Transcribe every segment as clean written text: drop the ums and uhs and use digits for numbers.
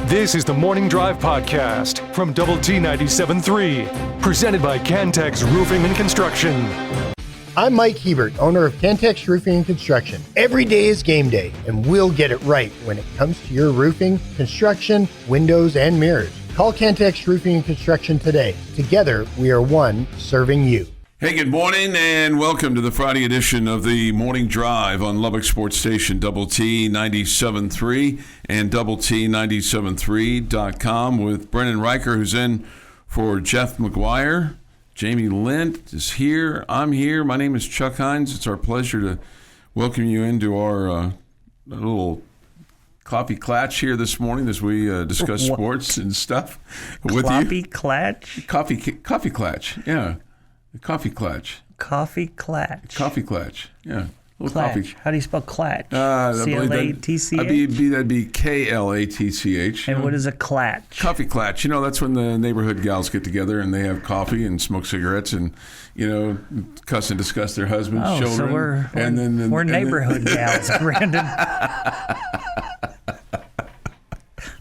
This is the Morning Drive Podcast from Double T 97.3, presented by Cantex Roofing and Construction. I'm Mike Hebert, owner of Cantex Roofing and Construction. Every day is game day, and we'll get it right when it comes to your roofing, construction, windows, and mirrors. Call Cantex Roofing and Construction today. Together, we are one serving you. Hey, good morning, and welcome to the Friday edition of the Morning Drive on Lubbock Sports Station, Double T 97.3 and Double T 97.3.com with Brendan Riker, who's in for Jeff McGuire. Jamie Lent is here. I'm here. My name is Chuck Heinz. It's our pleasure to welcome you into our little coffee clatch here this morning as we discuss sports and stuff with Coffee you. clatch? Coffee clatch, yeah. The coffee clatch. Coffee clatch. Coffee clatch, yeah. Clatch. Coffee. How do you spell clatch? C-L-A-T-C-H? That'd be K-L-A-T-C-H. And what is a clatch? Coffee clatch. You know, that's when the neighborhood gals get together and they have coffee and smoke cigarettes and, you know, cuss and discuss their husbands, children. So we're neighborhood gals, Brandon.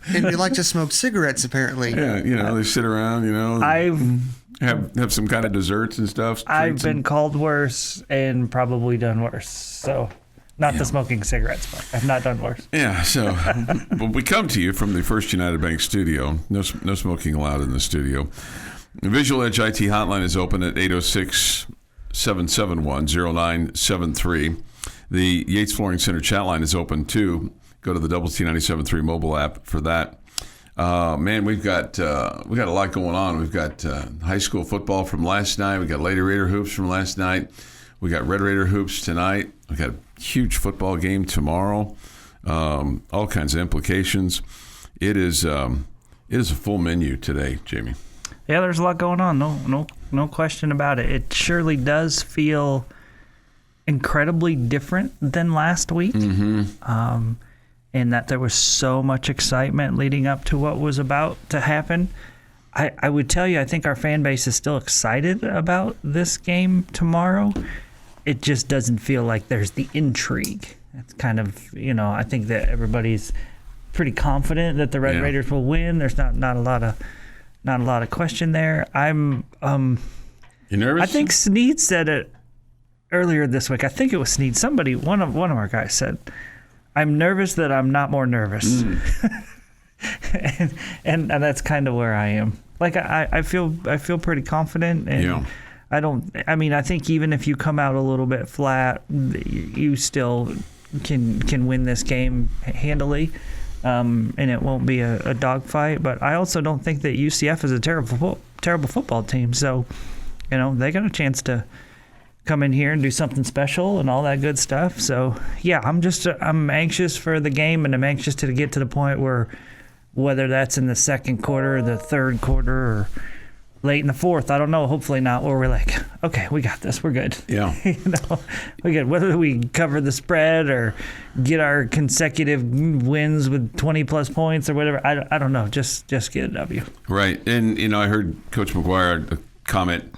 And we like to smoke cigarettes, apparently. Yeah, you know, they sit around, you know. Have some kind of desserts and stuff. I've been called worse and probably done worse. So, not the smoking cigarettes part. I've not done worse. Yeah, so but we come to you from the First United Bank studio. No smoking allowed in the studio. The Visual Edge IT hotline is open at 806-771-0973. The Yates Flooring Center chat line is open too. Go to the Double T 97.3 mobile app for that. Man, we've got a lot going on. We've got high school football from last night. We got Lady Raider hoops from last night. We got Red Raider hoops tonight. We got a huge football game tomorrow. All kinds of implications. It is a full menu today, Jamie. Yeah, there's a lot going on. No question about it. It surely does feel incredibly different than last week. Mm-hmm. And that there was so much excitement leading up to what was about to happen. I would tell you, I think our fan base is still excited about this game tomorrow. It just doesn't feel like there's the intrigue. It's kind of, you know, I think that everybody's pretty confident that the Red Raiders will win. There's not a lot of question there. You nervous? I think Snead said it earlier this week. I think it was Snead. Somebody, one of our guys said, I'm nervous that I'm not more nervous. and that's kind of where I am. Like I feel pretty confident, and I think even if you come out a little bit flat, you still can win this game handily, and it won't be a dogfight. But I also don't think that UCF is a terrible football team. So, you know, they got a chance to come in here and do something special and all that good stuff. So, yeah, I'm anxious for the game, and I'm anxious to get to the point where, whether that's in the second quarter or the third quarter or late in the fourth, I don't know, hopefully not, where we're like, okay, we got this, we're good. Yeah. You know, we're good. Whether we cover the spread or get our consecutive wins with 20-plus points or whatever, I don't know. Just get a W. Right. And, you know, I heard Coach McGuire comment,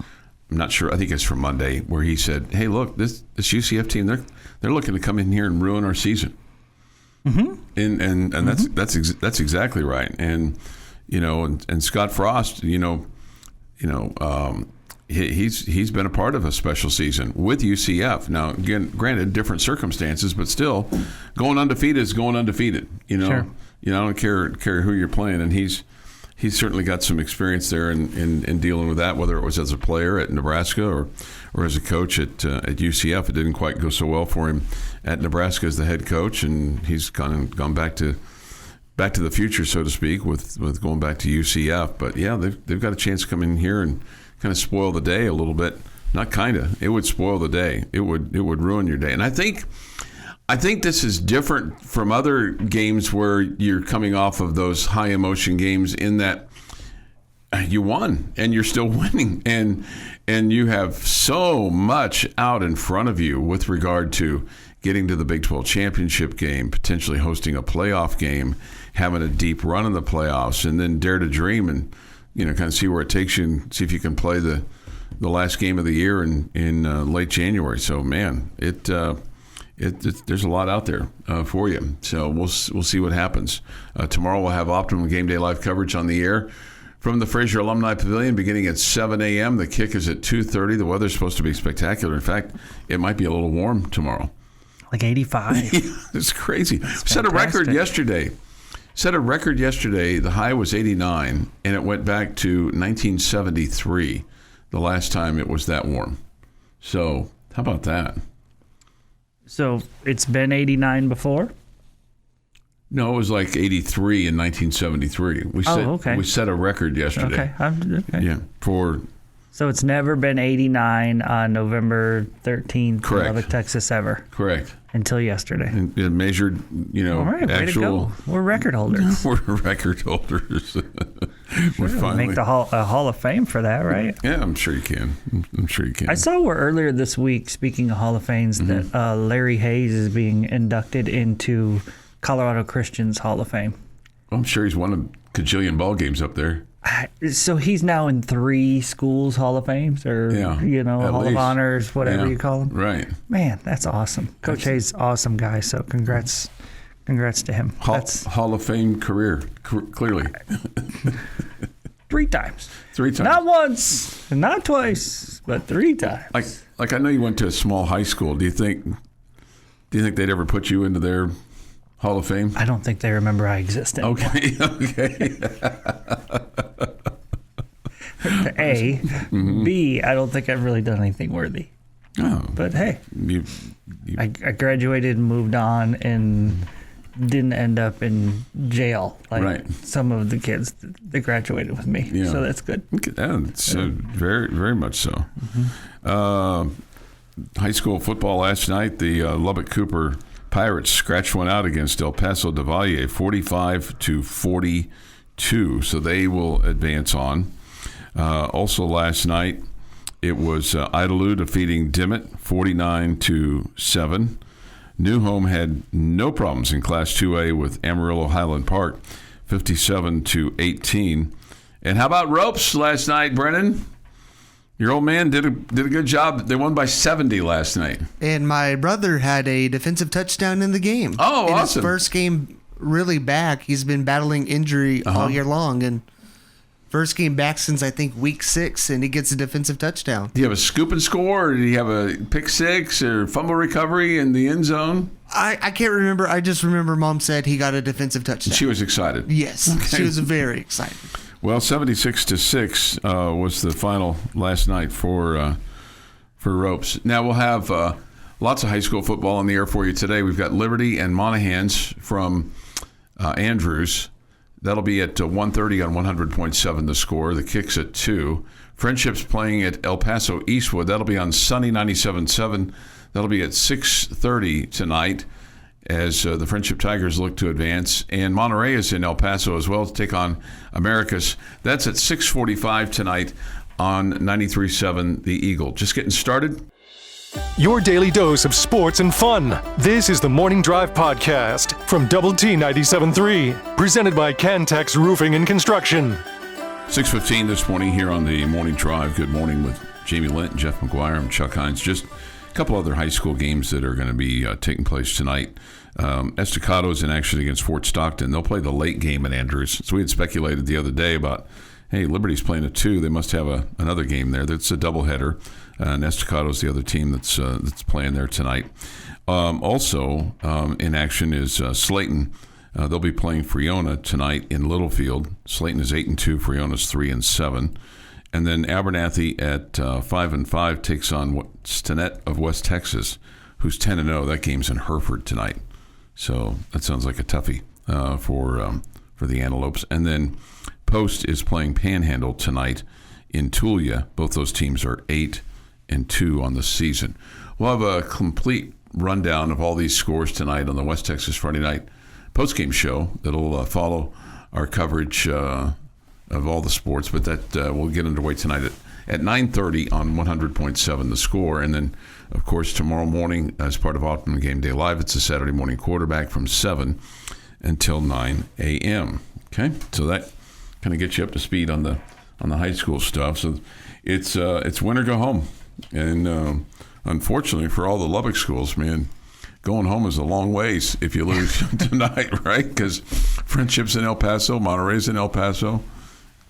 I'm not sure, I think it's from Monday, where he said, hey, look, this UCF team, they're looking to come in here and ruin our season. Mm-hmm. And mm-hmm. that's exactly right. And, you know, and Scott Frost, he's been a part of a special season with UCF. Now, again, granted, different circumstances, but still, going undefeated is going undefeated. You know, sure. You know, I don't care who you're playing, and he's certainly got some experience there in dealing with that, whether it was as a player at Nebraska or as a coach at UCF. It didn't quite go so well for him at Nebraska as the head coach, and he's gone back to the future, so to speak, with going back to UCF. But yeah, they've got a chance to come in here and kind of spoil the day a little bit. Not kind of. It would spoil the day. It would ruin your day. And I think this is different from other games where you're coming off of those high emotion games in that you won and you're still winning, and you have so much out in front of you with regard to getting to the Big 12 championship game, potentially hosting a playoff game, having a deep run in the playoffs, and then dare to dream and, you know, kind of see where it takes you and see if you can play the last game of the year in late January. So, man, it there's a lot out there for you. So we'll see what happens. Tomorrow we'll have Optimum Game Day live coverage on the air from the Fraser Alumni Pavilion beginning at 7 a.m. The kick is at 2:30. The weather's supposed to be spectacular. In fact, it might be a little warm tomorrow. Like 85. It's crazy. Set a record yesterday. The high was 89, and it went back to 1973, the last time it was that warm. So how about that? So it's been 89 before? No, it was like 83 in 1973. We set a record yesterday. Okay. Yeah, So it's never been 89 on November 13th Correct. in Lubbock, Texas ever. Correct. Until yesterday. And it measured, All right, way to actual. go. We're record holders. We're record holders. We're finally make a Hall of Fame for that, right? Yeah, I'm sure you can. I saw where earlier this week, speaking of Hall of Fames, that Larry Hayes is being inducted into Colorado Christian's Hall of Fame. I'm sure he's won a gajillion ball games up there. So he's now in 3 schools Hall of Fames, or Hall of Honors, whatever you call them. Right. Man, that's awesome. Coach Hayes, awesome guy. So congrats to him. Hall of Fame career, clearly. 3 times. 3 times. Not once, not twice, but 3 times. Like I know you went to a small high school. Do you think they'd ever put you into their Hall of Fame? I don't think they remember I existed. Okay. A. B, I don't think I've really done anything worthy. Oh. But hey, I graduated and moved on and didn't end up in jail like some of the kids that graduated with me. Yeah. So that's good. That's very, very much so. High school football last night, the Lubbock Cooper Pirates scratched one out against El Paso de Valle, 45-42. So they will advance on. Also last night, it was Idalou defeating Dimmitt, 49-7. New Home had no problems in Class 2A with Amarillo Highland Park, 57-18. And how about Ropes last night, Brennan? Your old man did a good job. They won by 70 last night. And my brother had a defensive touchdown in the game. Oh, in awesome. His first game really back. He's been battling injury all year long. And first game back since, I think, week 6, and he gets a defensive touchdown. Do you have a scoop and score, or do you have a pick 6 or fumble recovery in the end zone? I can't remember. I just remember Mom said he got a defensive touchdown. She was excited. Yes, okay. She was very excited. Well, 76-6 was the final last night for Ropes. Now we'll have lots of high school football on the air for you today. We've got Liberty and Monahans from Andrews. That'll be at 1:30 on 100.7 The Score. The kick's at 2. Friendship's playing at El Paso Eastwood. That'll be on Sunny 97.7. That'll be at 6:30 tonight as the Friendship Tigers look to advance. And Monterey is in El Paso as well to take on Americas. That's at 6:45 tonight on 93.7 The Eagle. Just getting started. Your daily dose of sports and fun. This is the Morning Drive Podcast from Double T 97.3, presented by Cantex Roofing and Construction. 6:15 this morning here on the Morning Drive. Good morning with Jamie Lent and Jeff McGuire. I'm Chuck Heinz. Just a couple other high school games that are going to be taking place tonight. Estacado is in action against Fort Stockton. They'll play the late game at Andrews. So we had speculated the other day about, hey, Liberty's playing at 2. They must have another game there. That's a doubleheader. And Estacado is the other team that's playing there tonight. Also in action is Slayton. They'll be playing Friona tonight in Littlefield. Slayton is 8-2. Friona's 3-7. And then Abernathy at 5-5 takes on Stinnett of West Texas, who's 10-0. That game's in Hereford tonight. So that sounds like a toughie for the Antelopes. And then Post is playing Panhandle tonight in Tulia. Both those teams are 8-2 on the season. We'll have a complete rundown of all these scores tonight on the West Texas Friday night postgame show that'll follow our coverage of all the sports, but that will get underway tonight at 9:30 on 100.7 The Score. And then, of course, tomorrow morning as part of Optimum Game Day Live, it's a Saturday morning quarterback from 7 until 9 a.m. Okay, so that kind of gets you up to speed on the high school stuff. So it's win or go home. And unfortunately for all the Lubbock schools, man, going home is a long ways if you lose tonight, right? Because Friendship's in El Paso, Monterey's in El Paso,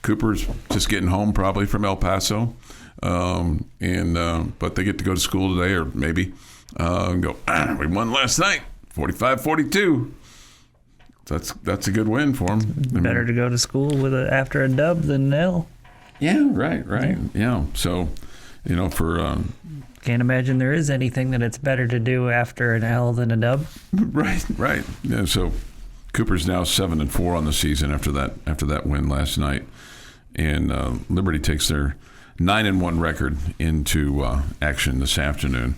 Cooper's just getting home probably from El Paso, but they get to go to school today, or maybe and go. We won last night, 45-42. That's a good win for them. Better to go to school after a dub than an L. Yeah, right. Yeah, so for. Can't imagine there is anything that it's better to do after an L than a dub. Right. Yeah, so Cooper's now 7-4 on the season after that win last night, and Liberty takes their 9-1 record into action this afternoon.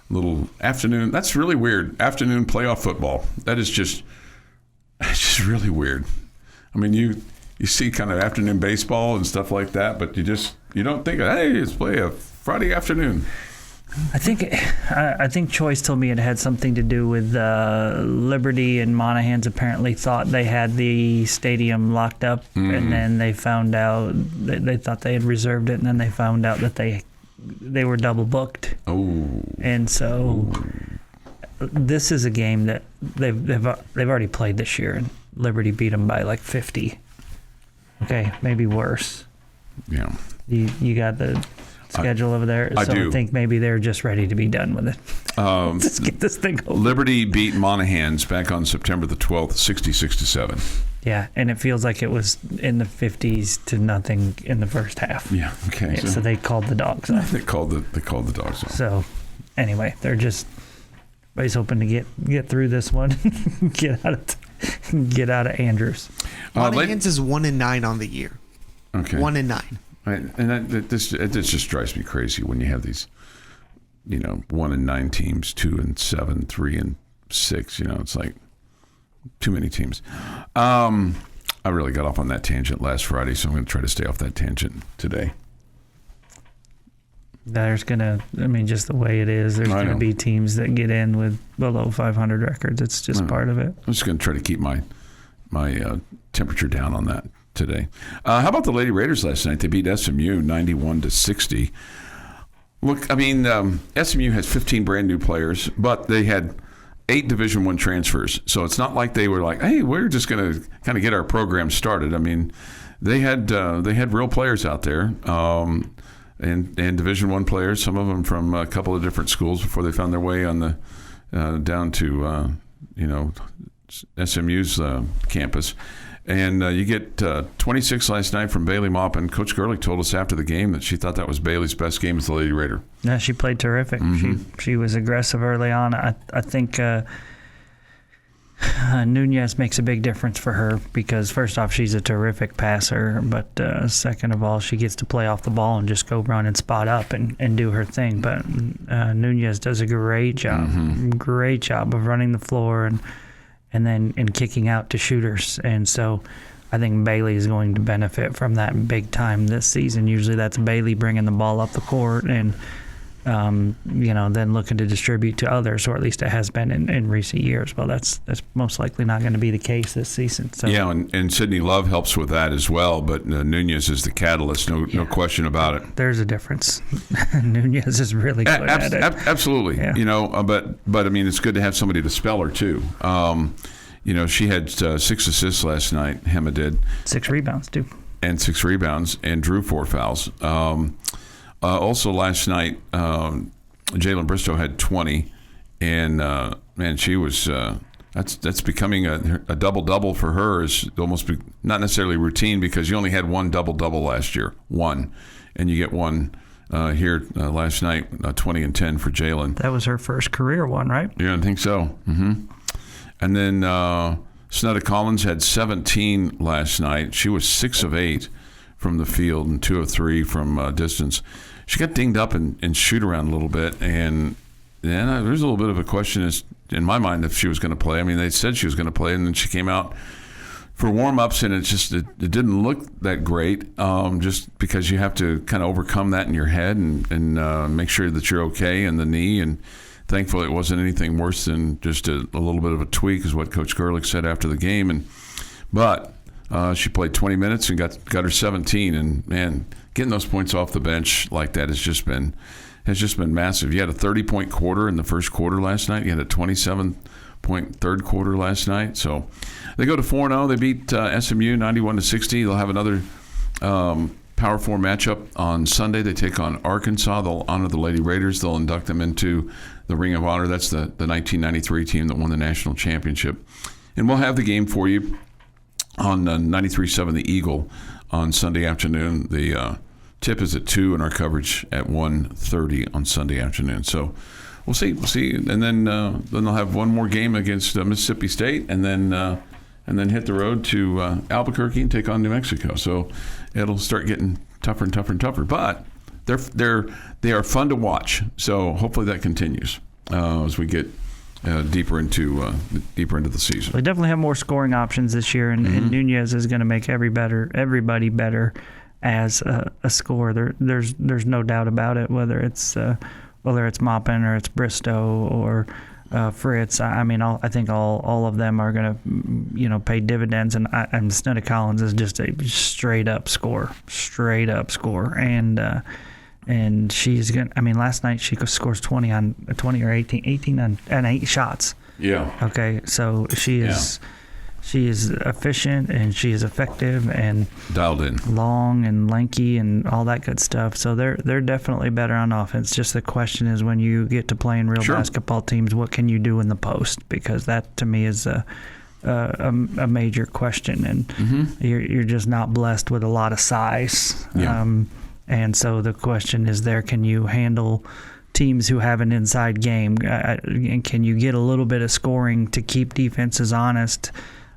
Little afternoon. That's really weird. Afternoon playoff football. It's just really weird. I mean, you see kind of afternoon baseball and stuff like that, but you don't think, hey, let's play a Friday afternoon. I think Choice told me it had something to do with Liberty and Monahans apparently thought they had the stadium locked up, and then they found out they thought they had reserved it, and then they found out that they were double booked. Oh, and so this is a game that they've already played this year, and Liberty beat them by like 50. Okay, maybe worse. Yeah, you got the schedule over there. I do. I think maybe they're just ready to be done with it. Let's get this thing over. Liberty beat Monahans back on September the 12th, 66-7. Yeah, and it feels like it was in the 50s to nothing in the first half. Yeah, okay. So they called the dogs off. They called the dogs off. So anyway, they're just everybody's hoping to get through this one, get out of Andrews. Monahans is 1-9 on the year. Okay. 1-9. Right, and this just drives me crazy when you have these, 1-9 teams, 2-7, 3-6. It's like too many teams. I really got off on that tangent last Friday, so I'm going to try to stay off that tangent today. Just the way it is, there's going to be teams that get in with below 500 records. It's just part of it. I'm just going to try to keep my temperature down on that today. How about the Lady Raiders last night? They beat SMU 91-60. Look, I mean, SMU has 15 brand new players, but they had 8 Division I transfers. So it's not like they were like, hey, we're just going to kind of get our program started. I mean, they had real players out there, and Division I players, some of them from a couple of different schools before they found their way on the down to SMU's campus. And you get 26 last night from Bailey Maupin. Coach Gerlich told us after the game that she thought that was Bailey's best game as the Lady Raider. Yeah, she played terrific. Mm-hmm. She was aggressive early on. I think Nunez makes a big difference for her because, first off, she's a terrific passer. But second of all, she gets to play off the ball and just go run and spot up and do her thing. But Nunez does a great job of running the floor and then kicking out to shooters. And so I think Bailey is going to benefit from that big time this season. Usually that's Bailey bringing the ball up the court and, then looking to distribute to others, or at least it has been in recent years. Well, that's most likely not going to be the case this season. So. Yeah, and Sydney Love helps with that as well, but Nunez is the catalyst, no question about it. There's a difference. Nunez is really good at it. Absolutely. Yeah. But I mean, it's good to have somebody to spell her too. She had 6 assists last night, Hema did. 6 rebounds, too. And 6 rebounds, and drew 4 fouls. Also last night, Jalen Bristow had 20, and she was that's becoming a double-double for her. Is almost not necessarily routine because you only had 1 double-double last year, and you get 1 here last night, 20 and 10 for Jalen. That was her first career one, right? Yeah, I think so. Mm-hmm. And then Snetta Collins had 17 last night. She was 6 of 8 from the field and 2 of 3 from distance. She got dinged up and shoot around a little bit, and then there's a little bit of a question in my mind if she was going to play. I mean, they said she was going to play, and then she came out for warm-ups, and it didn't look that great, just because you have to kind of overcome that in your head and make sure that you're okay in the knee. And thankfully, it wasn't anything worse than just a little bit of a tweak, is what Coach Gerlich said after the game. But she played 20 minutes and got her 17. And man, getting those points off the bench like that has just been has just been massive. You had a 30-point quarter in the first quarter last night. You had a 27-point third quarter last night. So they go to 4-0. They beat SMU 91-60. They'll have another Power 4 matchup on Sunday. They take on Arkansas. They'll honor the Lady Raiders. They'll induct them into the Ring of Honor. That's the 1993 team that won the national championship. And we'll have the game for you on 93.7 The Eagle on Sunday afternoon. The tip is at 2 and our coverage at 1:30 on Sunday afternoon. So we'll see. And then they'll have one more game against Mississippi State, and then hit the road to Albuquerque and take on New Mexico. So it'll start getting tougher and tougher and tougher. But they are fun to watch. So hopefully that continues as we get deeper into the season. We definitely have more scoring options this year, and Nunez is going to make everybody better as a scorer. There's no doubt about it. Whether it's Maupin or it's Bristow or Fritz, I think all of them are going to pay dividends. And Snedda Collins is just a straight up scorer, and she's going. Last night she scores 20 or 18 on 8 shots. Yeah. Okay, so she is efficient and she is effective and dialed in, long and lanky and all that good stuff. So they're definitely better on offense. Just the question is, when you get to playing real basketball teams, what can you do in the post? Because that to me is a major question, and you're just not blessed with a lot of size. Yeah. And so the question is, can you handle teams who have an inside game? And can you get a little bit of scoring to keep defenses honest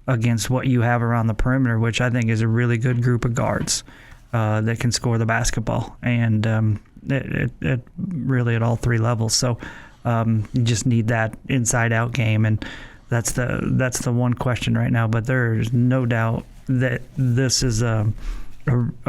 against what you have around the perimeter, which I think is a really good group of guards that can score the basketball, and it really at all 3 levels. So you just need that inside-out game, and that's the one question right now. But there's no doubt that this is a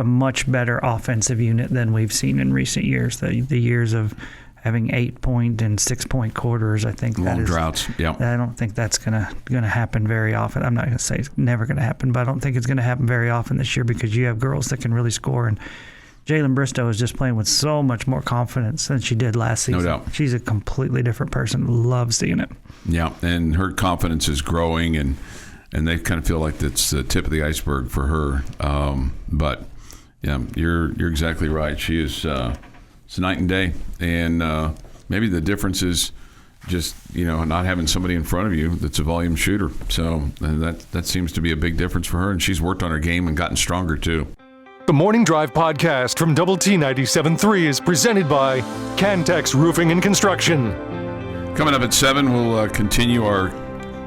much better offensive unit than we've seen in recent years. The years of having 8-point and 6-point quarters, I think long droughts. Yeah, I don't think that's gonna happen very often. I'm not gonna say it's never gonna happen, but I don't think it's gonna happen very often this year, because you have girls that can really score. And Jalen Bristow is just playing with so much more confidence than she did last season. No doubt. She's a completely different person. Love seeing it. Yeah, and her confidence is growing, and they kind of feel like it's the tip of the iceberg for her. But yeah, you're exactly right. She is. It's night and day, and maybe the difference is just not having somebody in front of you that's a volume shooter. So that seems to be a big difference for her, and she's worked on her game and gotten stronger too. The Morning Drive podcast from Double T 97.3 is presented by Cantex Roofing and Construction. Coming up at 7, we'll continue our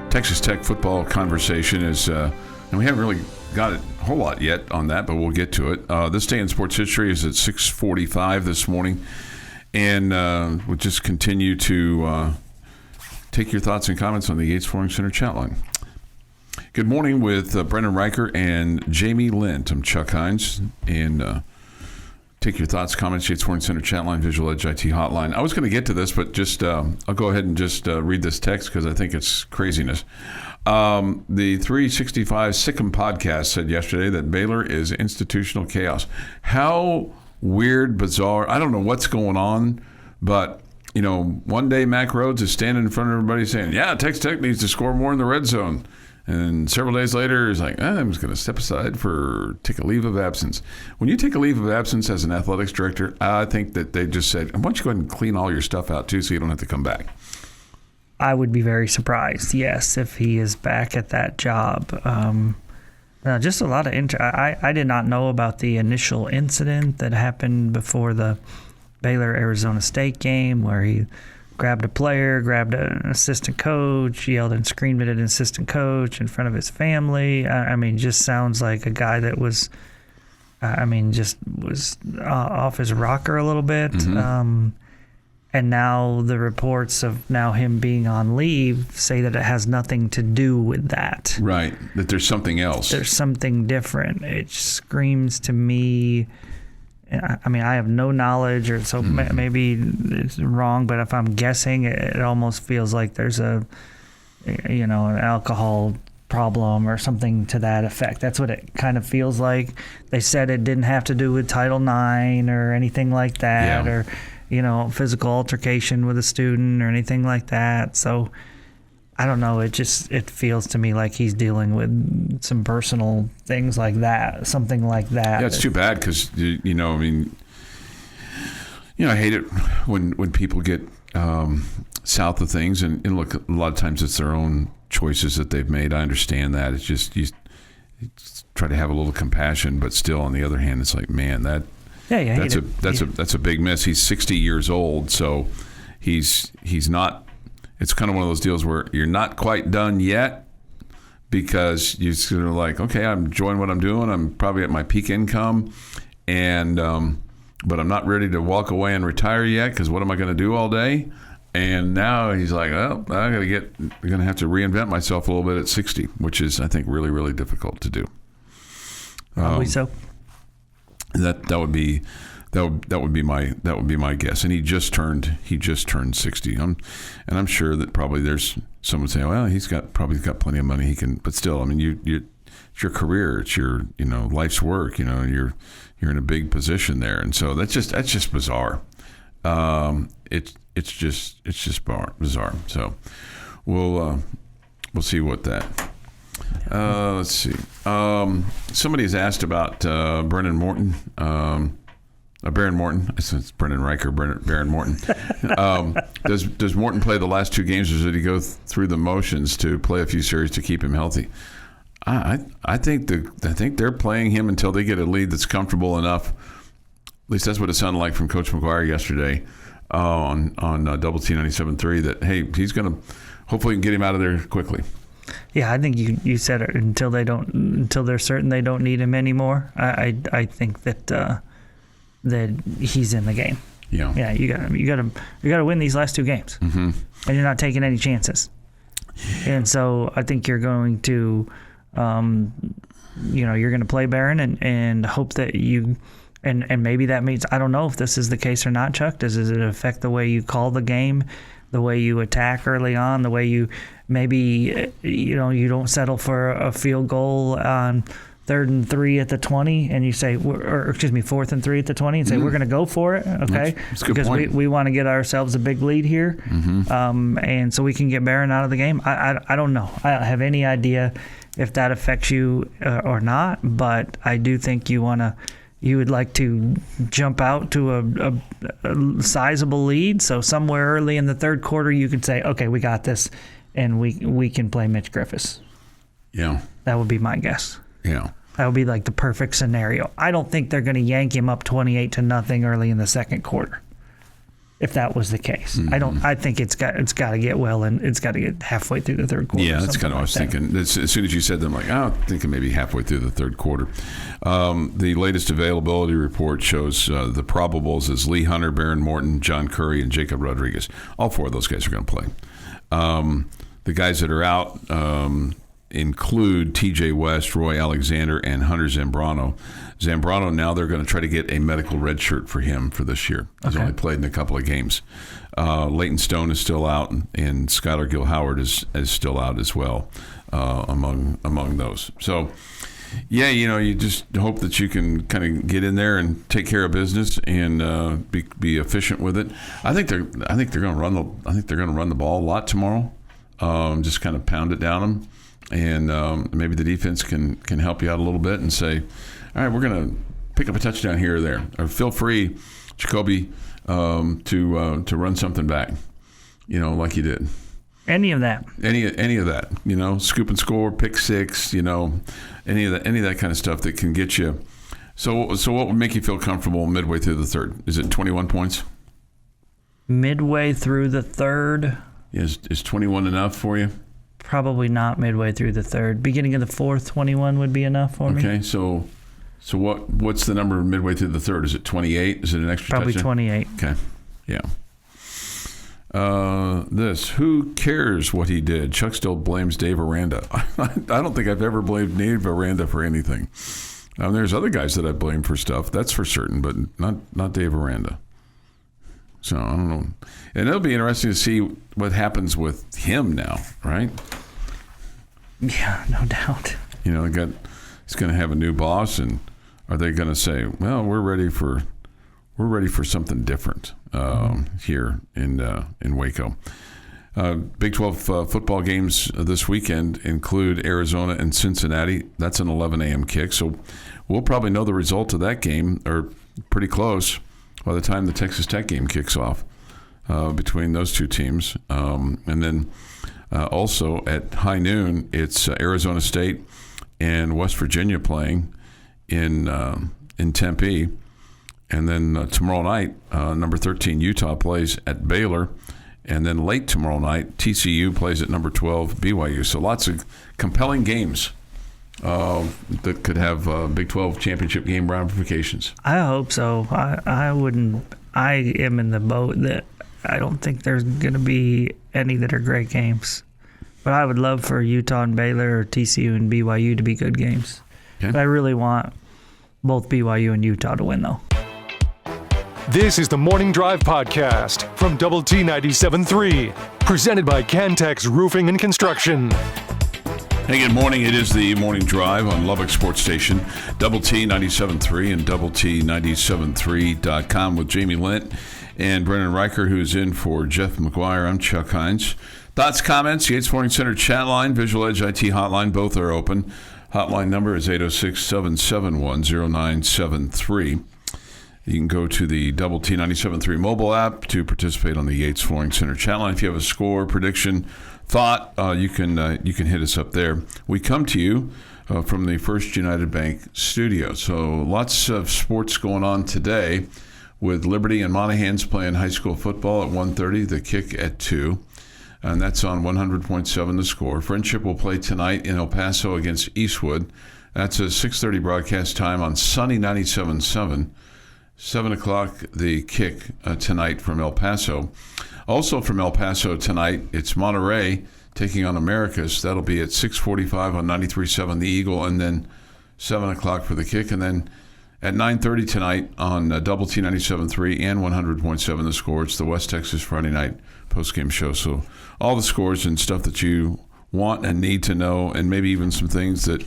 Texas Tech football conversation. And we haven't really got a whole lot yet on that, but we'll get to it. This Day in Sports History is at 6:45 this morning, and we'll just continue to take your thoughts and comments on the Yates Flooring Center chat line. Good morning with Brendan Riker and Jamie Lent. I'm Chuck Heinz, and take your thoughts, comments, Yates Flooring Center chat line, Visual Edge IT hotline. I was going to get to this, but just I'll go ahead and just read this text because I think it's craziness. The 365 Sikkim podcast said yesterday that Baylor is institutional chaos. How weird, bizarre. I don't know what's going on, but one day Mac Rhodes is standing in front of everybody saying, yeah, Texas Tech needs to score more in the red zone. And several days later, he's like, I'm just going to step aside take a leave of absence. When you take a leave of absence as an athletics director, I think that they just said, why don't you go ahead and clean all your stuff out too so you don't have to come back? I would be very surprised, yes, if he is back at that job. Just a lot of I did not know about the initial incident that happened before the Baylor-Arizona State game, where he grabbed a player, grabbed an assistant coach, yelled and screamed at an assistant coach in front of his family. Just sounds like a guy that was, just was off his rocker a little bit. Mm-hmm. And now the reports of him being on leave say that it has nothing to do with that. Right, that there's something else. There's something different. It screams to me. I have no knowledge, or so maybe it's wrong, but if I'm guessing, it almost feels like there's an alcohol problem or something to that effect. That's what it kind of feels like. They said it didn't have to do with Title IX or anything like that, physical altercation with a student or anything like that. So I don't know. It feels to me like he's dealing with some personal things like that, something like that. Yeah, it's too bad because, I hate it when people get south of things. And look, a lot of times it's their own choices that they've made. I understand that. It's just you try to have a little compassion, but still, on the other hand, it's like, man, that's a big miss. He's 60 years old, so he's not. It's kind of one of those deals where you're not quite done yet because you're sort of like, okay, I'm enjoying what I'm doing. I'm probably at my peak income, and but I'm not ready to walk away and retire yet because what am I going to do all day? And now he's like, oh, I'm going to have to reinvent myself a little bit at 60, which is, I think, really, really difficult to do. Probably so. That would be my guess. And he just turned 60. I'm sure that probably there's someone saying, well, he's probably got plenty of money he can, but still, I mean, it's your career, it's your life's work. You're in a big position there, and so that's just bizarre. It's just bizarre. So we'll see what that. Let's see. Somebody's asked about Behren Morton. Behren Morton. It's Brendan Riker. Behren Morton. Does Morton play the last two games, or did he go through the motions to play a few series to keep him healthy? I think they're playing him until they get a lead that's comfortable enough. At least that's what it sounded like from Coach McGuire yesterday on Double T 97.3. That hey, he's going to hopefully get him out of there quickly. Yeah, I think you said it until they're certain they don't need him anymore. I think that he's in the game. Yeah. You gotta win these last two games, and you're not taking any chances. And so I think you're going to, you're going to play Behren and hope that you. And maybe that means, I don't know if this is the case or not, Chuck. Does it affect the way you call the game, the way you attack early on, the way you maybe, you don't settle for a field goal on 3rd and 3 at the 20 and you say, 4th and 3 at the 20 and say, we're going to go for it, okay? That's a good because point. we want to get ourselves a big lead here, and so we can get Behren out of the game. I don't know. I don't have any idea if that affects you or not, but I do think you would like to jump out to a sizable lead. So somewhere early in the third quarter, you could say, okay, we got this, and we can play Mitch Griffiths. Yeah. That would be my guess. Yeah. That would be like the perfect scenario. I don't think they're going to yank him up 28-0 early in the second quarter. If that was the case, I think it's got to get well, and it's got to get halfway through the third quarter. Yeah, that's kind of what I was thinking. As soon as you said that, I'm like, I'm thinking maybe halfway through the third quarter. The latest availability report shows the probables is Lee Hunter, Behren Morton, John Curry, and Jacob Rodriguez. All four of those guys are going to play. The guys that are out include T.J. West, Roy Alexander, and Hunter Zambrano. Zambrano, now they're going to try to get a medical red shirt for him for this year. He's only played in a couple of games. Leighton Stone is still out, and Skylar Gill-Howard is still out as well among those. So, yeah, you just hope that you can kind of get in there and take care of business and be efficient with it. I think they're going to run the ball a lot tomorrow. Just kind of pound it down them. And maybe the defense can help you out a little bit and say, all right, we're going to pick up a touchdown here or there. Or feel free, Jacoby, to run something back, like you did. Any of that. Any of that, scoop and score, pick six, any of that kind of stuff that can get you. So what would make you feel comfortable midway through the third? Is it 21 points? Midway through the third. Is 21 enough for you? Probably not midway through the third. Beginning of the fourth, 21 would be enough for me. Okay, so what's the number midway through the third? Is it 28? Is it an extra Probably touchdown? 28. Okay, yeah. Who cares what he did? Chuck still blames Dave Aranda. I don't think I've ever blamed Dave Aranda for anything. There's other guys that I blame for stuff, that's for certain, but not Dave Aranda. So I don't know. And it'll be interesting to see what happens with him now, right? Yeah, no doubt. He's going to have a new boss, and are they going to say, well, we're ready for ready for something different here in Waco. Big 12 football games this weekend include Arizona and Cincinnati. That's an 11 a.m. kick. So we'll probably know the result of that game, or pretty close, by the time the Texas Tech game kicks off between those two teams. And then also at high noon, it's Arizona State and West Virginia playing in Tempe. And then tomorrow night, number 13 Utah plays at Baylor. And then late tomorrow night, TCU plays at number 12 BYU. So lots of compelling games that could have Big 12 championship game ramifications. I hope so. I am in the boat that I don't think there's going to be any that are great games. But I would love for Utah and Baylor, or TCU and BYU to be good games. Okay. But I really want both BYU and Utah to win, though. This is the Morning Drive Podcast from Double T 97.3, presented by Cantex Roofing and Construction. Hey, good morning. It is the Morning Drive on Lubbock Sports Station, Double T 97.3 and Double T 97.3.com with Jamie Lent and Brennan Riker, who's in for Jeff McGuire. I'm Chuck Heinz. Thoughts, comments, Yates Flooring Center chat line, Visual Edge IT hotline, both are open. Hotline number is 806-771-0973. You can go to the Double T 97.3 mobile app to participate on the Yates Flooring Center chat line. If you have a score, prediction, thought, you can hit us up there. We come to you from the First United Bank studio. So lots of sports going on today with Liberty and Monahans playing high school football at 1:30, the kick at 2. And that's on 100.7 the score. Friendship will play tonight in El Paso against Eastwood. That's a 6:30 broadcast time on Sunny 97.7. 7 o'clock, the kick tonight from El Paso. Also from El Paso tonight, it's Monterey taking on Americas. That'll be at 6:45 on 93.7 The Eagle, and then 7 o'clock for the kick. And then at 9:30 tonight on Double T 97.3 and 100.7 The Score, it's the West Texas Friday night postgame show. So all the scores and stuff that you want and need to know, and maybe even some things that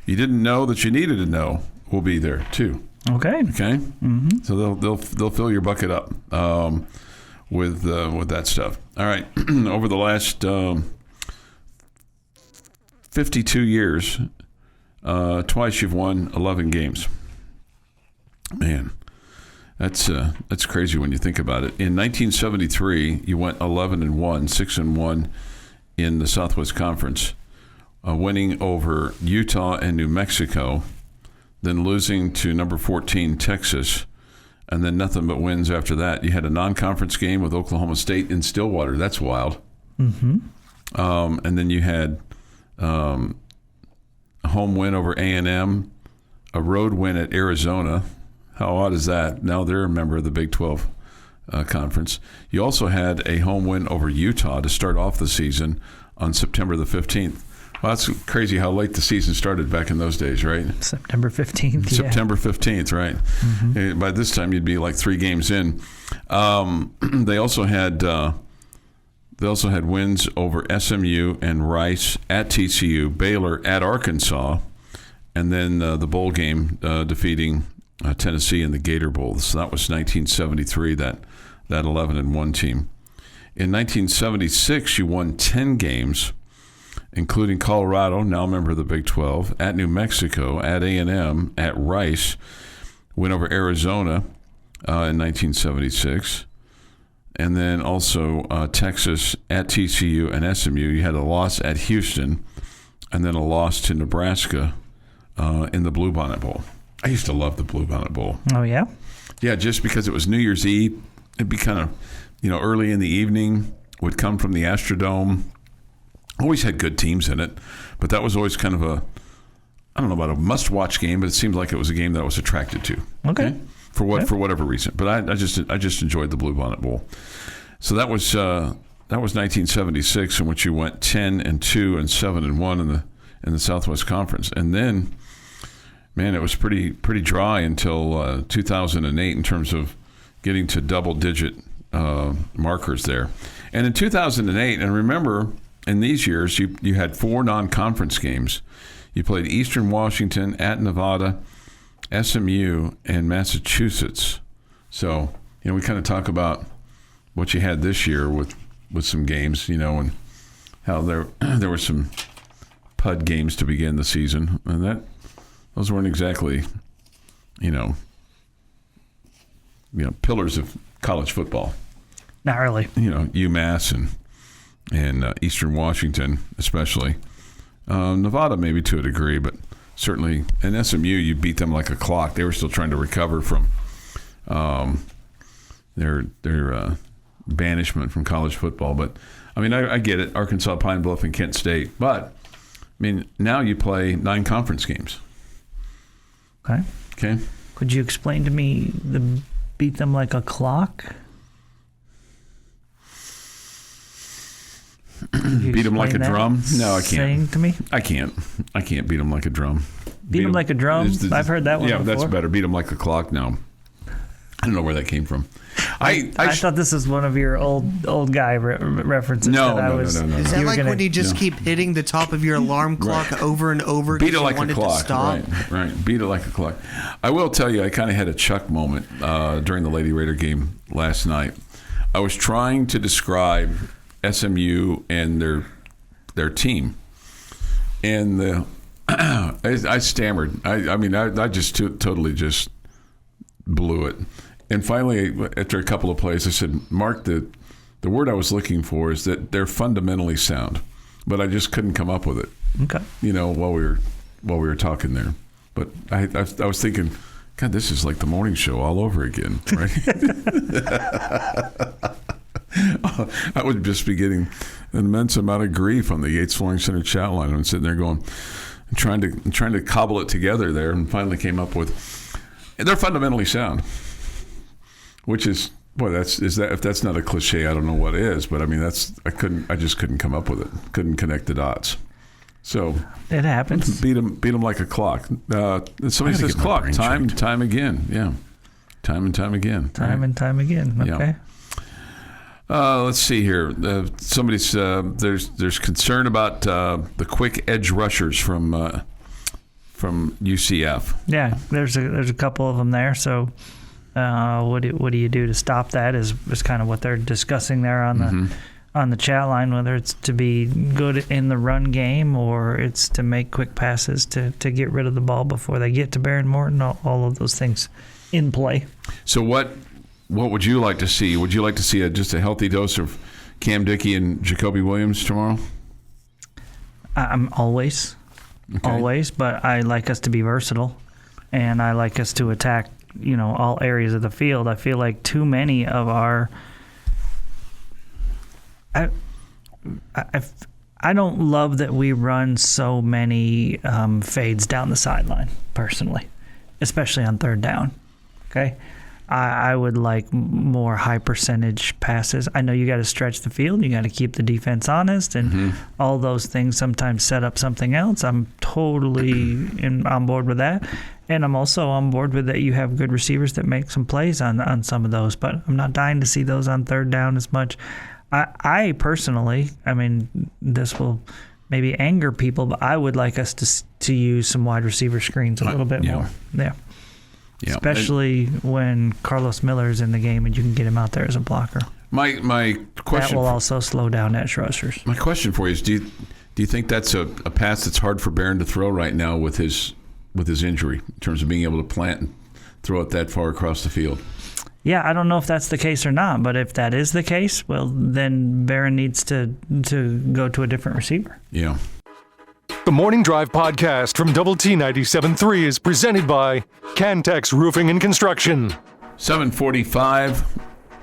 you didn't know that you needed to know, will be there too. Okay. Mm-hmm. So they'll fill your bucket up with that stuff. All right. Over the last 52 years, twice you've won 11 games. Man, that's crazy when you think about it. In 1973, you went 11-1, 6-1 in the Southwest Conference, winning over Utah and New Mexico, then losing to number 14 Texas, and then nothing but wins after that. You had a non-conference game with Oklahoma State in Stillwater. That's wild. Mm-hmm. And then you had a home win over A&M, a road win at Arizona. How odd is that? Now they're a member of the Big 12 conference. You also had a home win over Utah to start off the season on September the 15th. Well, that's crazy how late the season started back in those days, right? September 15th. September 15th, right? Mm-hmm. By this time, you'd be like 3 games in. They also had wins over SMU and Rice at TCU, Baylor at Arkansas, and then the bowl game defeating Tennessee in the Gator Bowl. So that was 1973. That 11-1 team. In 1976, you won 10 games, including Colorado, now a member of the Big 12, at New Mexico, at A&M, at Rice, win over Arizona in 1976, and then also Texas at TCU and SMU. You had a loss at Houston, and then a loss to Nebraska in the Bluebonnet Bowl. I used to love the Bluebonnet Bowl. Oh, yeah? Yeah, just because it was New Year's Eve. It'd be kind of, early in the evening, would come from the Astrodome. Always had good teams in it, but that was always kind of I don't know about a must-watch game, but it seemed like it was a game that I was attracted to. Okay. For whatever reason, but I just enjoyed the Bluebonnet Bowl. So that was 1976, in which you went 10-2 and 7-1 in the Southwest Conference, and then, man, it was pretty dry until 2008 in terms of getting to double-digit markers there. And in 2008, and remember, in these years, you had 4 non-conference games. You played Eastern Washington, at Nevada, SMU, and Massachusetts. So, we kind of talk about what you had this year with some games, and how there were some PUD games to begin the season, and those weren't exactly, pillars of college football. Not really. UMass and Eastern Washington, especially. Nevada, maybe to a degree, but certainly. And SMU, you beat them like a clock. They were still trying to recover from their banishment from college football. But, I get it. Arkansas, Pine Bluff, and Kent State. But, now you play 9 conference games. Okay. Could you explain to me the beat them like a clock? Beat them like a drum? No, I can't. Saying to me? I can't beat them like a drum. Beat them like a drum? I've heard that one before. Yeah, that's better. Beat them like a clock? No. I don't know where that came from. I thought this was one of your old guy references. No. Is that like when you just keep hitting the top of your alarm clock over and over? Beat it like a clock. To stop? Right. Beat it like a clock. I will tell you, I kind of had a Chuck moment during the Lady Raider game last night. I was trying to describe SMU and their team, and I stammered. I just totally just blew it. And finally, after a couple of plays, I said, Mark, the word I was looking for is that they're fundamentally sound, but I just couldn't come up with it. Okay. While we were talking there, but I was thinking, God, this is like the morning show all over again, right? I would just be getting an immense amount of grief on the Yates Flooring Center chat line. I'm sitting there going, trying to cobble it together there, and finally came up with, they're fundamentally sound, which is, boy, if that's not a cliche, I don't know what is. But I just couldn't come up with it. Couldn't connect the dots. So it happens. Beat them like a clock. Somebody says clock. Time and time again. Yeah. Time and time again. Time and time again. Okay. Yeah. Let's see here. Somebody's there's concern about the quick edge rushers from UCF. Yeah, there's a couple of them there. So, what do you do to stop that? Is kind of what they're discussing there on the chat line. Whether it's to be good in the run game or it's to make quick passes to get rid of the ball before they get to Behren Morton. All of those things in play. So what would you like to see? Would you like to see just a healthy dose of Cam Dickey and Jacoby Williams tomorrow? I'm always, but I like us to be versatile, and I like us to attack, all areas of the field. I feel like too many of our I don't love that we run so many fades down the sideline, personally, especially on third down. Okay? I would like more high percentage passes. I know you got to stretch the field. You got to keep the defense honest, and all those things sometimes set up something else. I'm totally on board with that, and I'm also on board with that you have good receivers that make some plays on some of those. But I'm not dying to see those on third down as much. I personally, this will maybe anger people, but I would like us to use some wide receiver screens a little bit more. Yeah. Yeah. Especially when Carlos Miller is in the game and you can get him out there as a blocker. My question, that will also slow down edge rushers. My question for you is: Do you think that's a pass that's hard for Behren to throw right now with his injury in terms of being able to plant and throw it that far across the field? Yeah, I don't know if that's the case or not, but if that is the case, well, then Behren needs to go to a different receiver. Yeah. The Morning Drive podcast from Double T 97.3 is presented by Cantex Roofing and Construction. 7:45,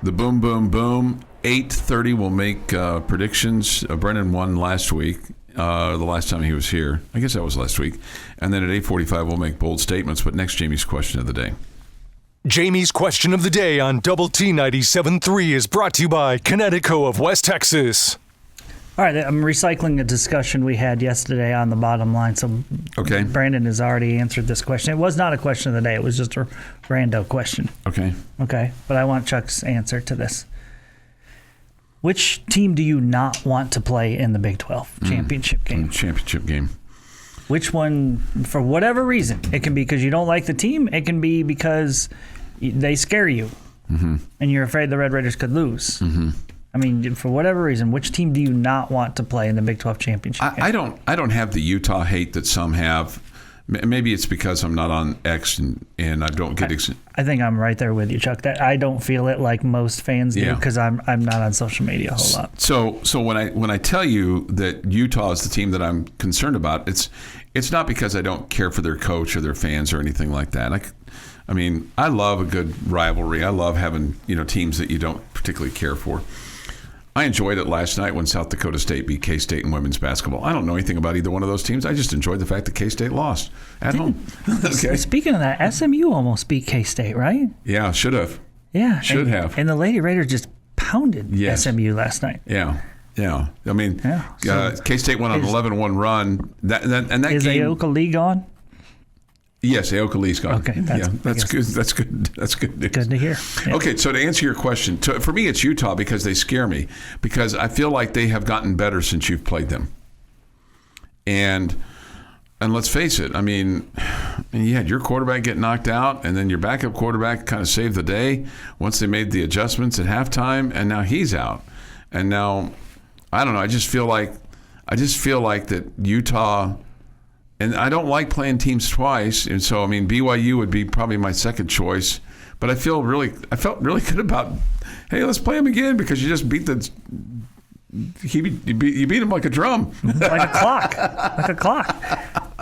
the boom, boom, boom. 8:30, we'll make predictions. Brennan won last week, the last time he was here. I guess that was last week. And then at 8:45, we'll make bold statements. But next, Jamie's question of the day. Jamie's question of the day on Double T 97.3 is brought to you by Connecticut of West Texas. All right, I'm recycling a discussion we had yesterday on the bottom line. So Brandon has already answered this question. It was not a question of the day. It was just a rando question. Okay, but I want Chuck's answer to this. Which team do you not want to play in the Big 12 championship game? Championship game. Which one, for whatever reason? It can be because you don't like the team. It can be because they scare you. and you're afraid the Red Raiders could lose. I mean, for whatever reason, which team do you not want to play in the Big 12 championship game? I don't have the Utah hate that some have. Maybe it's because I'm not on X and I don't get. I think I'm right there with you, Chuck. That I don't feel it like most fans do because I'm not on social media a whole lot. So when I tell you that Utah is the team that I'm concerned about, it's not because I don't care for their coach or their fans or anything like that. I mean, I love a good rivalry. I love having teams that you don't particularly care for. I enjoyed it last night when South Dakota State beat K-State in women's basketball. I don't know anything about either one of those teams. I just enjoyed the fact that K-State lost at home. Okay. Speaking of that, SMU almost beat K-State, right? Yeah, should have. Yeah. Should have. And the Lady Raiders just pounded SMU last night. Yeah. Yeah. I mean, K-State went on an 11-1 run. That is game, Aoka Lee gone? Yes, Aoka Lee's gone. Okay, that's good. That's good. That's good news. Good to hear. Yeah. Okay, so to answer your question, for me, it's Utah because they scare me because I feel like they have gotten better since you've played them. And let's face it, I mean, you had your quarterback get knocked out, and then your backup quarterback kind of saved the day once they made the adjustments at halftime, and now he's out. And now, I don't know. I just feel like that Utah. And I don't like playing teams twice, and so I mean BYU would be probably my second choice. But I felt really good about, hey, let's play him again because you just beat you beat him like a drum, like a clock.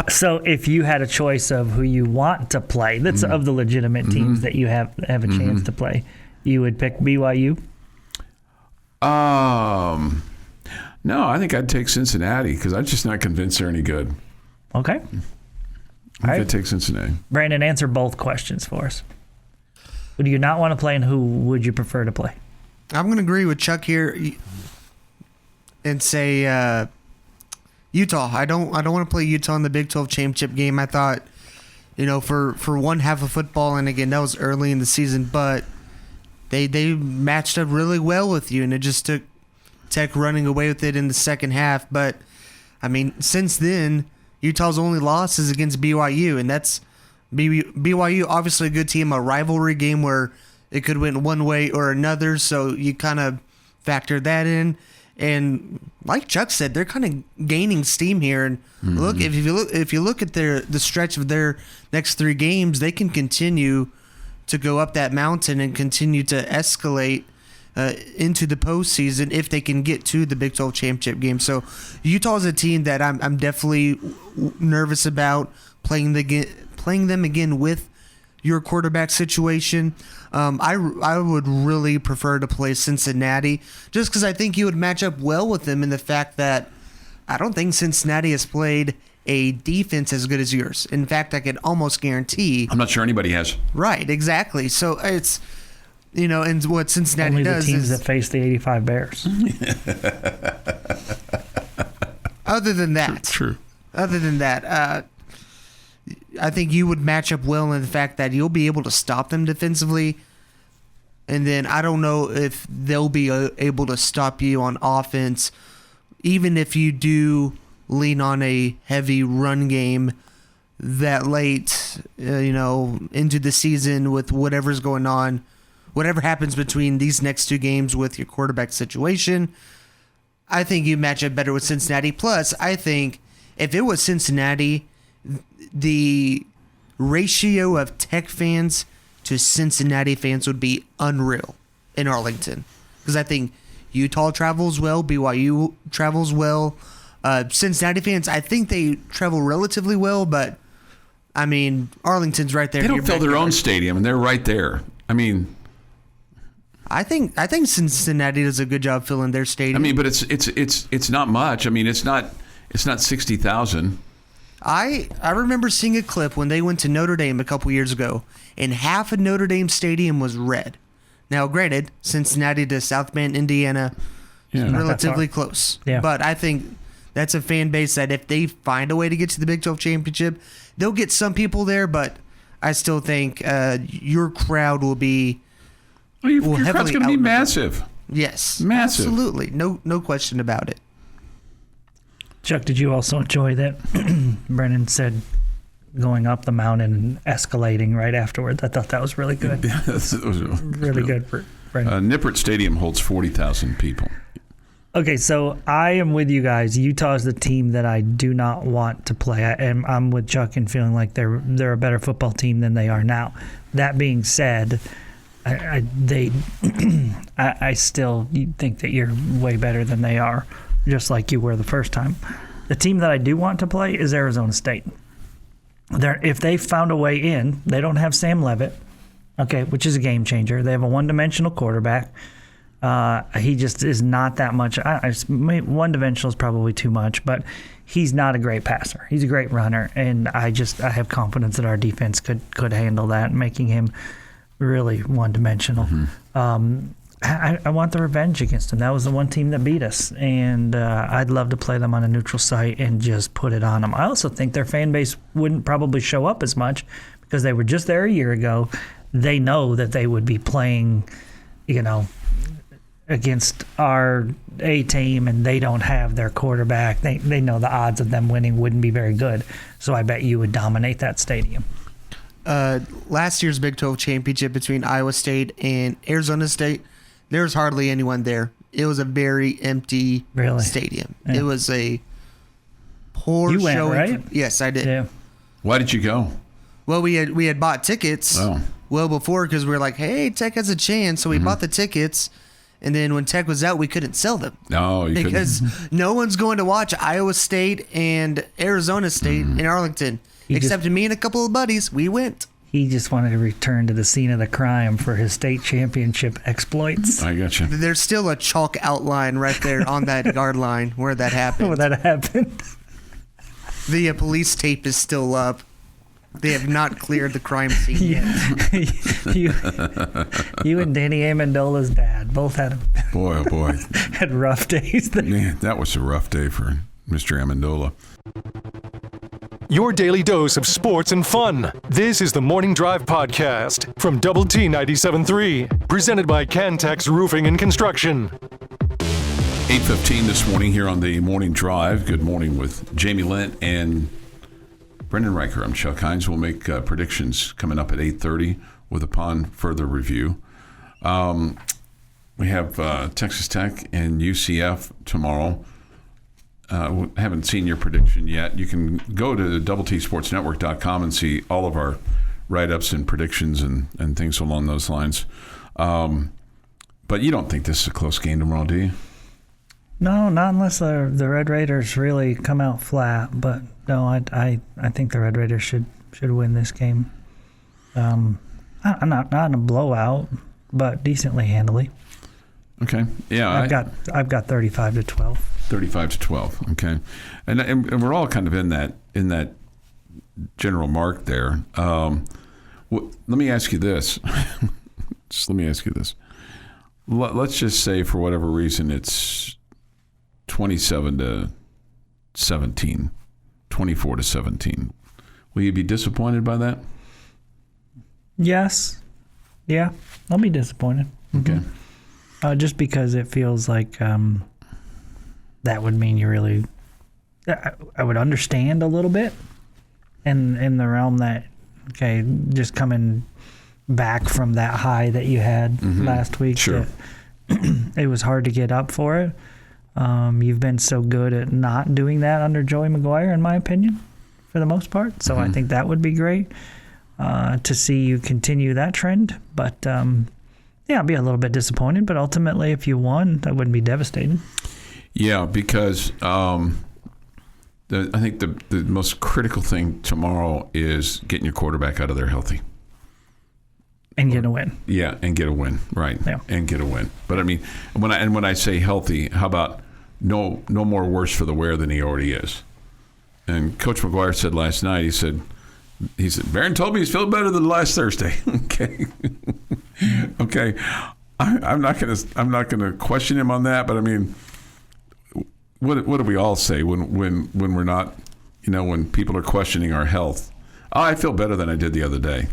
So if you had a choice of who you want to play, that's of the legitimate teams that you have a chance to play, you would pick BYU. No, I think I'd take Cincinnati because I'm just not convinced they're any good. Okay. I'd take Cincinnati. Brandon, answer both questions for us. Who do you not want to play, and who would you prefer to play? I'm going to agree with Chuck here and say Utah. I don't want to play Utah in the Big 12 championship game. I thought, for one half of football, and again, that was early in the season, but they matched up really well with you, and it just took Tech running away with it in the second half. But, I mean, since then, Utah's only loss is against BYU, and that's BYU, obviously a good team, a rivalry game where it could win one way or another, so you kind of factor that in. And like Chuck said, they're kind of gaining steam here. And look, if you look at the stretch of their next 3 games, they can continue to go up that mountain and continue to escalate into the postseason if they can get to the Big 12 championship game. So Utah is a team that I'm definitely nervous about playing them again with your quarterback situation. I would really prefer to play Cincinnati just because I think you would match up well with them in the fact that I don't think Cincinnati has played a defense as good as yours. In fact, I could almost guarantee. I'm not sure anybody has. Right, exactly. So it's, and what Cincinnati does is... Only the teams that face the 85 Bears. Other than that. True. Other than that, I think you would match up well in the fact that you'll be able to stop them defensively. And then I don't know if they'll be able to stop you on offense, even if you do lean on a heavy run game that late, into the season with whatever's going on, whatever happens between these next 2 games with your quarterback situation. I think you match up better with Cincinnati. Plus, I think if it was Cincinnati, the ratio of Tech fans to Cincinnati fans would be unreal in Arlington. Because I think Utah travels well, BYU travels well. Cincinnati fans, I think they travel relatively well, but, I mean, Arlington's right there. They don't fill their own stadium, and they're right there. I mean... I think Cincinnati does a good job filling their stadium. I mean, but it's not much. I mean, it's not 60,000. I remember seeing a clip when they went to Notre Dame a couple years ago, and half of Notre Dame Stadium was red. Now, granted, Cincinnati to South Bend, Indiana, is relatively close. Yeah. But I think that's a fan base that if they find a way to get to the Big 12 championship, they'll get some people there, but I still think your crowd will be... Your crowd's going to be massive. Yes. Massive. Absolutely. No question about it. Chuck, did you also enjoy that Brennan said going up the mountain and escalating right afterwards. I thought that was really good. It was really good for Brendan. Nippert Stadium holds 40,000 people. Okay, so I am with you guys. Utah is the team that I do not want to play. I'm with Chuck in feeling like they're a better football team than they are now. That being said, I still think that you're way better than they are, just like you were the first time. The team that I do want to play is Arizona State. If they found a way in, they don't have Sam Leavitt, okay, which is a game changer. They have a one-dimensional quarterback. He just is not that much. One-dimensional is probably too much, but he's not a great passer. He's a great runner, and I have confidence that our defense could handle that, making him really one-dimensional. Mm-hmm. I want the revenge against him. That was the one team that beat us, and I'd love to play them on a neutral site and just put it on them. I also think their fan base wouldn't probably show up as much because they were just there a year ago. They know that they would be playing, against our A team, and they don't have their quarterback. They know the odds of them winning wouldn't be very good. So I bet you would dominate that stadium. Last year's Big 12 championship between Iowa State and Arizona State, there was hardly anyone there. It was a very empty stadium. Yeah. It was a poor you went, showing. Right? Yes, I did. Yeah. Why did you go? Well, we had bought tickets well before because we were like, hey, Tech has a chance. So we bought the tickets. And then when Tech was out, we couldn't sell them. No, because no one's going to watch Iowa State and Arizona State in Arlington. Except me and a couple of buddies. We went. He just wanted to return to the scene of the crime for his state championship exploits. I got you. There's still a chalk outline right there on that guard line where that happened. Where that happened. The police tape is still up. They have not cleared the crime scene yet. you and Danny Amendola's dad both had had rough days there. Man, that was a rough day for Mr. Amendola. Your daily dose of sports and fun. This is the Morning Drive Podcast from Double T 97.3, presented by Cantex Roofing and Construction. 8:15 this morning here on the Morning Drive. Good morning with Jamie Lent and Brendan Riker. I'm Chuck Heinz. We'll make predictions coming up at 8:30 with upon further review. We have Texas Tech and UCF tomorrow. Haven't seen your prediction yet. You can go to doubletsportsnetwork.com and see all of our write-ups and predictions and things along those lines. But you don't think this is a close game tomorrow, do you? No, not unless the Red Raiders really come out flat. But no, I think the Red Raiders should win this game. Not in a blowout, but decently handily. Okay. Yeah. I've got 35-12. 35-12. Okay. And we're all kind of in that general mark there. Let me ask you this. Let's just say for whatever reason it's 27-17, 24-17. Will you be disappointed by that? Yes. Yeah, I'll be disappointed. Okay. Just because it feels like that would mean you really... I would understand a little bit in the realm that, okay, just coming back from that high that you had last week. Sure. It was hard to get up for it. You've been so good at not doing that under Joey McGuire, in my opinion, for the most part. So I think that would be great to see you continue that trend. But, yeah, I'd be a little bit disappointed. But ultimately, if you won, I wouldn't be devastated. Yeah, because I think the most critical thing tomorrow is getting your quarterback out of there healthy. And get a win. Yeah, and get a win, right? Yeah. And get a win. But I mean, when I say healthy, how about no more worse for the wear than he already is? And Coach McGuire said last night, he said, Behren told me he's feeling better than last Thursday. Okay, okay. I'm not gonna question him on that. But I mean, what do we all say when we're not, when people are questioning our health? Oh, I feel better than I did the other day.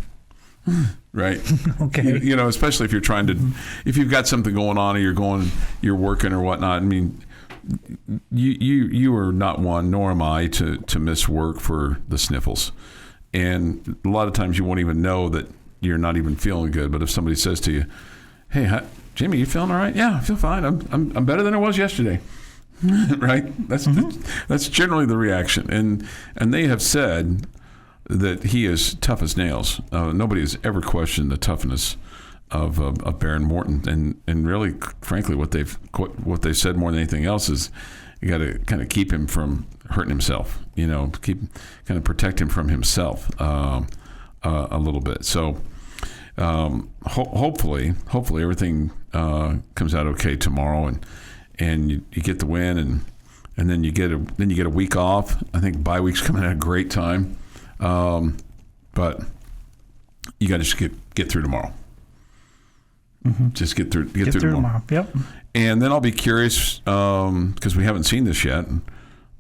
Right. Okay. Especially if you're trying to, if you've got something going on or you're working or whatnot. I mean, you are not one, nor am I, to miss work for the sniffles. And a lot of times you won't even know that you're not even feeling good. But if somebody says to you, hey, Jamie, you feeling all right? Yeah, I feel fine. I'm better than I was yesterday. Right? That's generally the reaction. And they have said that he is tough as nails. Nobody has ever questioned the toughness of Behren Morton. And really, frankly, what they've said more than anything else is you got to kind of keep him from hurting himself. Protect him from himself a little bit. So hopefully everything comes out okay tomorrow, and you get the win, and then you get a week off. I think bye week's coming at a great time, but you got to just get through tomorrow. Just get through tomorrow. Yep. And then I'll be curious because we haven't seen this yet,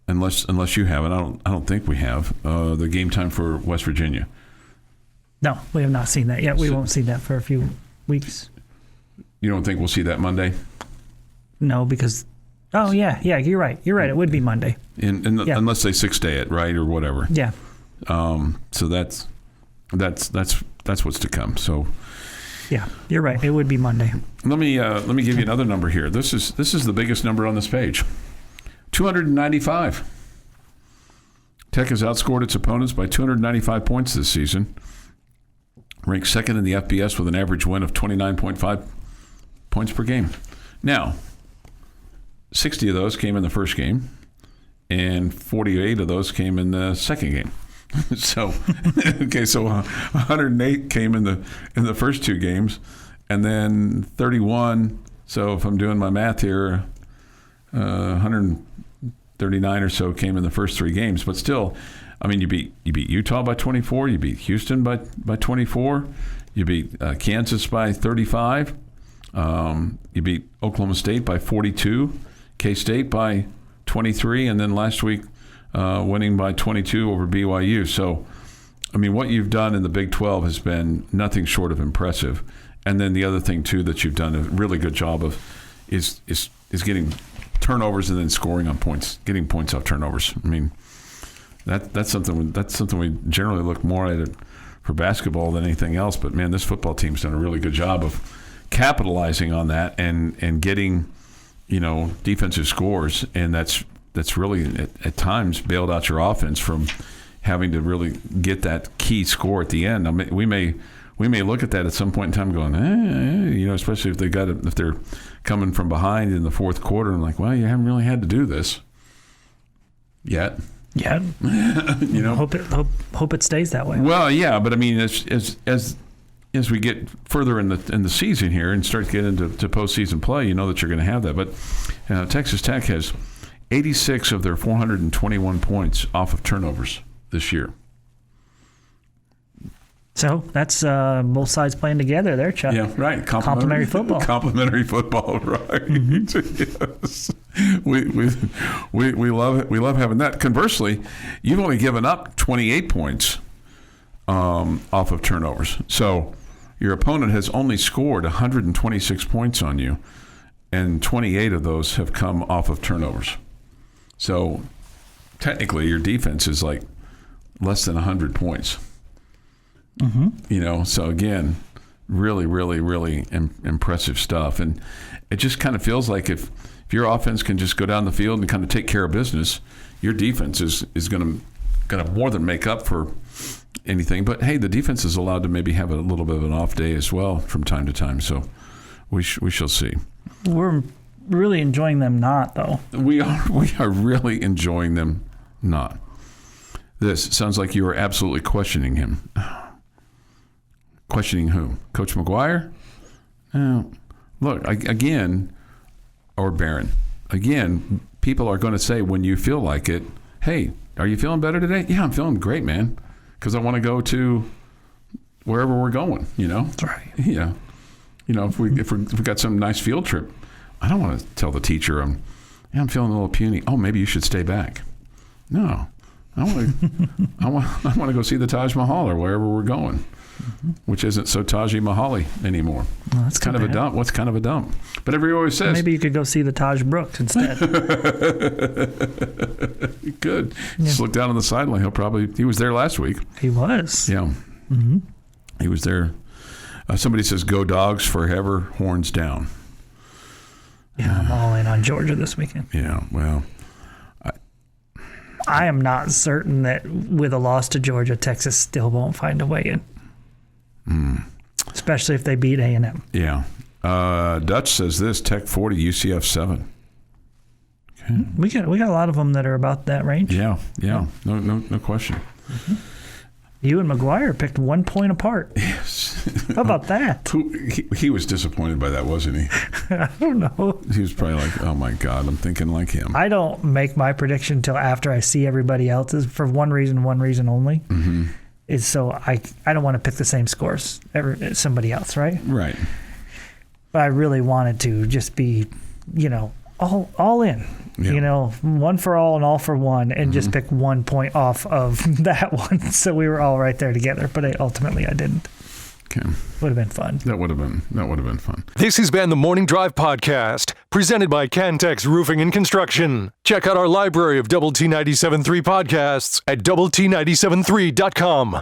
unless you have, and I don't think we have the game time for West Virginia. No, we have not seen that yet. We won't see that for a few weeks. You don't think we'll see that Monday? No, because yeah, you're right. It would be Monday. Unless they 6-day it, right, or whatever. Yeah. So that's what's to come. So. Yeah, you're right. It would be Monday. Let me give you another number here. This is the biggest number on this page. 295. Tech has outscored its opponents by 295 points this season. Ranked second in the FBS with an average win of 29.5 points per game. Now, 60 of those came in the first game, and 48 of those came in the second game. So 108 came in the first two games, and then 31. So if I'm doing my math here, 139 or so came in the first three games. But still, I mean, you beat Utah by 24. You beat Houston by 24. You beat Kansas by 35. You beat Oklahoma State by 42. K-State by 23, and then last week. Winning by 22 over BYU. So, I mean, what you've done in the Big 12 has been nothing short of impressive. And then the other thing, too, that you've done a really good job of is getting turnovers and then scoring on points, getting points off turnovers. I mean, that's something we generally look more at it for basketball than anything else. But, man, this football team's done a really good job of capitalizing on that and getting, defensive scores, and that's really at times bailed out your offense from having to really get that key score at the end. I mean, we may look at that at some point in time going, especially if they're coming from behind in the fourth quarter and like, well, you haven't really had to do this yet. Yeah. Hope it stays that way. Well, yeah, but I mean, as we get further in the season here and start getting into postseason play, you know that you're going to have that. But Texas Tech has 86 of their 421 points off of turnovers this year. So that's both sides playing together there, Chuck. Yeah, right. Complementary football. Complementary football, right? Yes. We love it. We love having that. Conversely, you've only given up 28 points off of turnovers. So your opponent has only scored 126 points on you, and 28 of those have come off of turnovers. So technically, your defense is like less than 100 points. So again, really, really, really impressive stuff. And it just kind of feels like if your offense can just go down the field and kind of take care of business, your defense is going to more than make up for anything. But hey, the defense is allowed to maybe have a little bit of an off day as well from time to time. So we shall see. We're really enjoying them not, though. We are really enjoying them not. This sounds like you are absolutely questioning him. Questioning who? Coach McGuire? Look, again, or Behren. Again, people are going to say when you feel like it, hey, are you feeling better today? Yeah, I'm feeling great, man, because I want to go to wherever we're going, That's right. Yeah. If we got some nice field trip, I don't want to tell the teacher I'm feeling a little puny. Oh, maybe you should stay back. No, I want to go see the Taj Mahal or wherever we're going. which isn't so Taj Mahali anymore. Well, that's kind of a dump. What's kind of a dump? But everybody always says maybe you could go see the Taj Brooks instead. You could. Just look down on the sideline. He was there last week. He was. Yeah. Mm-hmm. He was there. Somebody says, "Go Dogs forever, horns down." Yeah, I'm all in on Georgia this weekend. Yeah, well, I am not certain that with a loss to Georgia, Texas still won't find a way in. Especially if they beat A&M. Yeah. Dutch says this, Tech 40, UCF 7. Okay. We got a lot of them that are about that range. Yeah. No question. Mm-hmm. You and McGuire picked 1 point apart. Yes. How about that? He was disappointed by that, wasn't he? I don't know. He was probably like, oh, my God, I'm thinking like him. I don't make my prediction until after I see everybody else's for one reason only. Mm-hmm. Is so I don't want to pick the same scores as somebody else, right? Right. But I really wanted to just be, all in. Yeah. One for all and all for one, and just pick 1 point off of that one. So we were all right there together, but ultimately I didn't. Okay. Would have been fun. That would have been fun. This has been the Morning Drive Podcast, presented by Cantex Roofing and Construction. Check out our library of Double T 97.3 podcasts at doublet97.3.com.